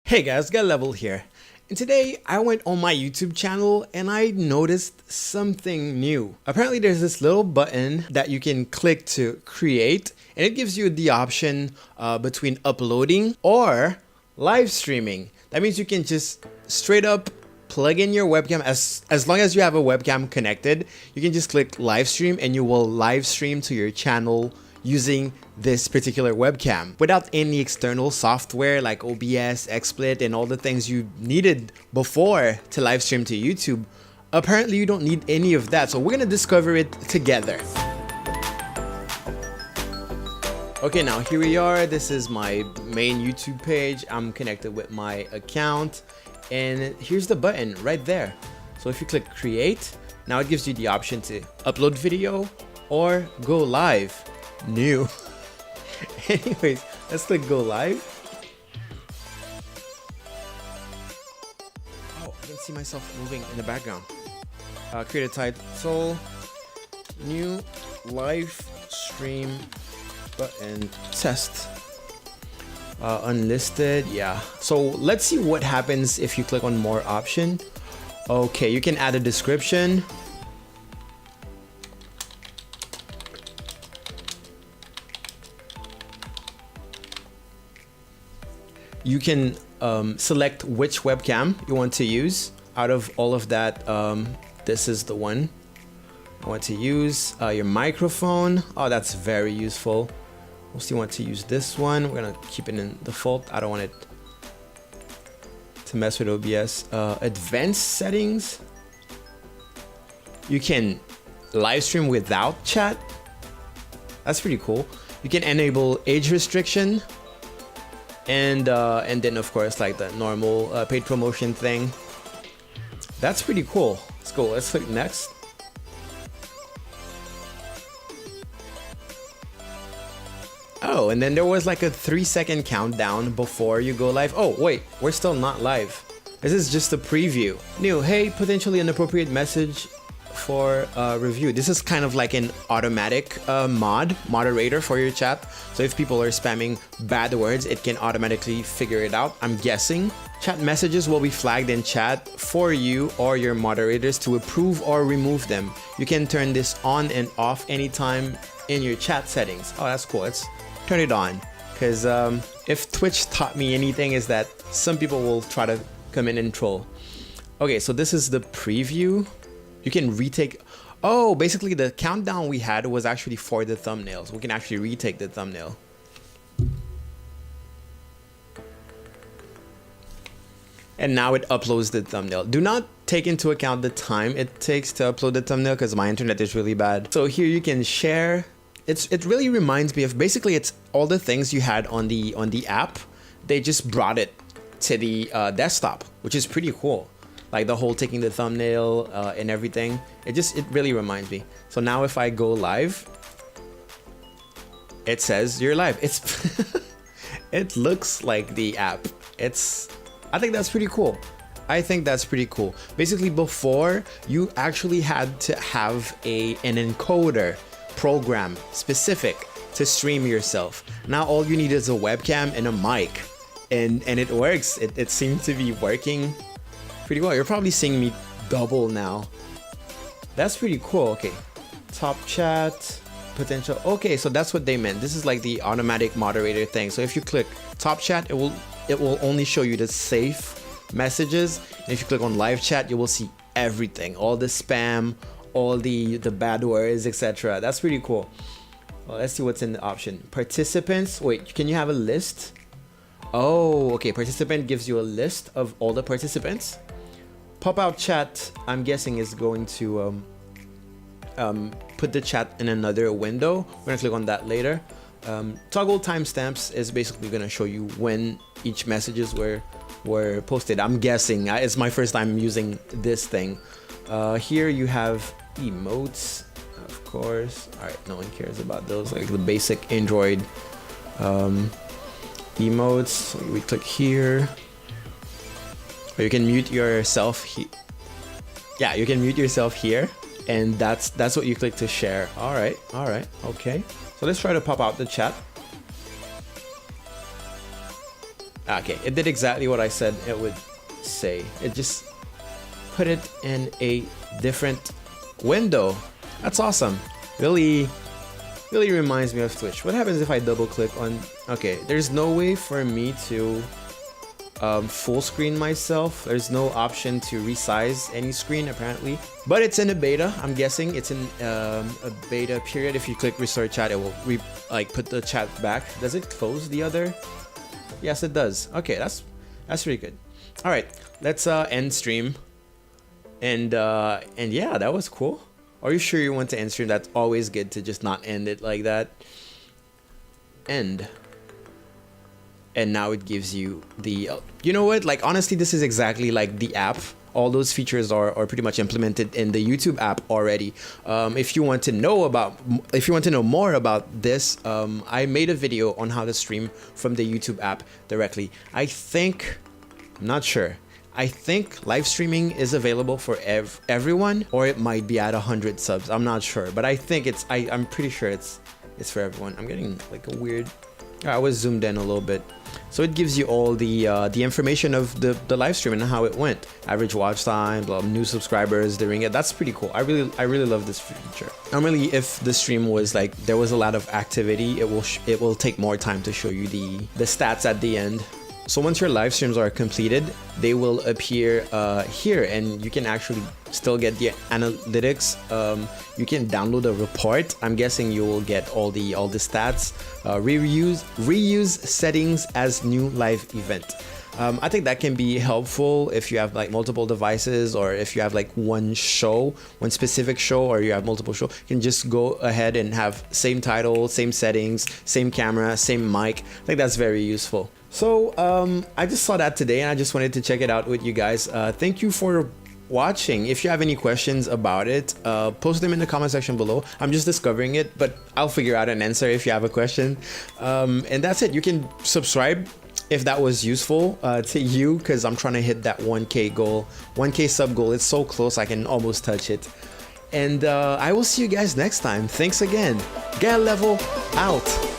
Hey guys, Got Level here. And today I went on my YouTube channel and I noticed something new. Apparently there's this little button that you can click to create, and it gives you the option between uploading or live streaming. That means you can just straight up plug in your webcam. As long as you have a webcam connected, you can just click live stream and you will live stream to your channel using this particular webcam without any external software like OBS, XSplit, and all the things you needed before to live stream to YouTube. Apparently you don't need any of that, so we're gonna discover it together. Okay, now here we are. This is my main YouTube page. I'm connected with my account, and here's the button right there. So if you click create, now it gives you the option to upload video or go live. New. Anyways, let's click go live. Oh, I can see myself moving in the background. Create a title, new live stream button test. Unlisted, yeah. So let's see what happens if you click on more option. Okay, you can add a description. You can select which webcam you want to use. Out of all of that, this is the one I want to use. Your microphone, oh, that's very useful. Mostly want to use this one. We're gonna keep it in default. I don't want it to mess with OBS. Advanced settings. You can live stream without chat. That's pretty cool. You can enable age restriction. And then of course like the normal paid promotion thing. That's pretty cool. Let's go. Let's click next. Oh, and then there was like a 3-second countdown before you go live. Oh wait, we're still not live. This is just a preview. New, hey, potentially inappropriate message for review. This is kind of like an automatic moderator for your chat. So if people are spamming bad words, it can automatically figure it out, I'm guessing. Chat messages will be flagged in chat for you or your moderators to approve or remove them. You can turn this on and off anytime in your chat settings. Oh, that's cool. Let's turn it on, because if Twitch taught me anything, is that some people will try to come in and troll. Okay, so this is the preview. You can retake. Oh, basically the countdown we had was actually for the thumbnails. We can actually retake the thumbnail. And now it uploads the thumbnail. Do not take into account the time it takes to upload the thumbnail because my internet is really bad. So here you can share. It really reminds me of, basically it's all the things you had on the app. They just brought it to the desktop, which is pretty cool. Like the whole taking the thumbnail and everything. It really reminds me. So now if I go live, it says you're live. It looks like the app. I think that's pretty cool. I think that's pretty cool. Basically before, you actually had to have an encoder program specific to stream yourself. Now all you need is a webcam and a mic, and it works. It seems to be working pretty well. You're probably seeing me double now. That's pretty cool. Okay, top chat potential. Okay, so that's what they meant. This is like the automatic moderator thing. So if you click top chat, it will only show you the safe messages. And if you click on live chat, you will see everything, all the spam, all the bad words, etc. That's pretty cool. Well, let's see what's in the option. Participants. Wait, can you have a list? Oh, okay. Participant gives you a list of all the participants. Pop-out chat, I'm guessing, is going to put the chat in another window. We're gonna click on that later. Toggle timestamps is basically gonna show you when each messages were posted. I'm guessing. It's my first time using this thing. Here you have emotes, of course. All right, no one cares about those, like the basic Android emotes. So we click here. Or you can mute yourself here. Yeah, you can mute yourself here, and that's what you click to share. All right, okay. So let's try to pop out the chat. Okay, it did exactly what I said it would say. It just put it in a different window. That's awesome. Really reminds me of Twitch. What happens if I double click on... Okay, there's no way for me to full screen myself. There's no option to resize any screen apparently, but it's in a beta. I'm guessing it's in a beta period. If you click restore chat, it will put the chat back. Does it close the other? Yes, it does. Okay, that's pretty good. All right, let's end stream. And yeah, that was cool. Are you sure you want to end stream? That's always good to just not end it like that. End. And now it gives you the you know what, like honestly, this is exactly like the app. All those features are pretty much implemented in the YouTube app already. If you want to know more about this, I made a video on how to stream from the YouTube app directly. I'm not sure. I think live streaming is available for everyone, or it might be at 100 subs. I'm not sure, but I think I'm pretty sure it's for everyone. I'm getting like a weird... I was zoomed in a little bit. So it gives you all the information of the live stream and how it went. Average watch time, new subscribers during it. That's pretty cool. I really love this feature. Normally, if the stream was like there was a lot of activity, it will take more time to show you the stats at the end. So once your live streams are completed, they will appear here, and you can actually still get the analytics. You can download a report. I'm guessing you will get all the stats. Reuse settings as new live event. I think that can be helpful if you have like multiple devices, or if you have like one specific show, or you have multiple shows. You can just go ahead and have same title, same settings, same camera, same mic. I think that's very useful. So I just saw that today, and I just wanted to check it out with you guys. Thank you for watching. If you have any questions about it, post them in the comment section below. I'm just discovering it, but I'll figure out an answer if you have a question. And that's it. You can subscribe if that was useful to you, because I'm trying to hit that 1K goal, 1K sub goal. It's so close, I can almost touch it. And I will see you guys next time. Thanks again. Get level out.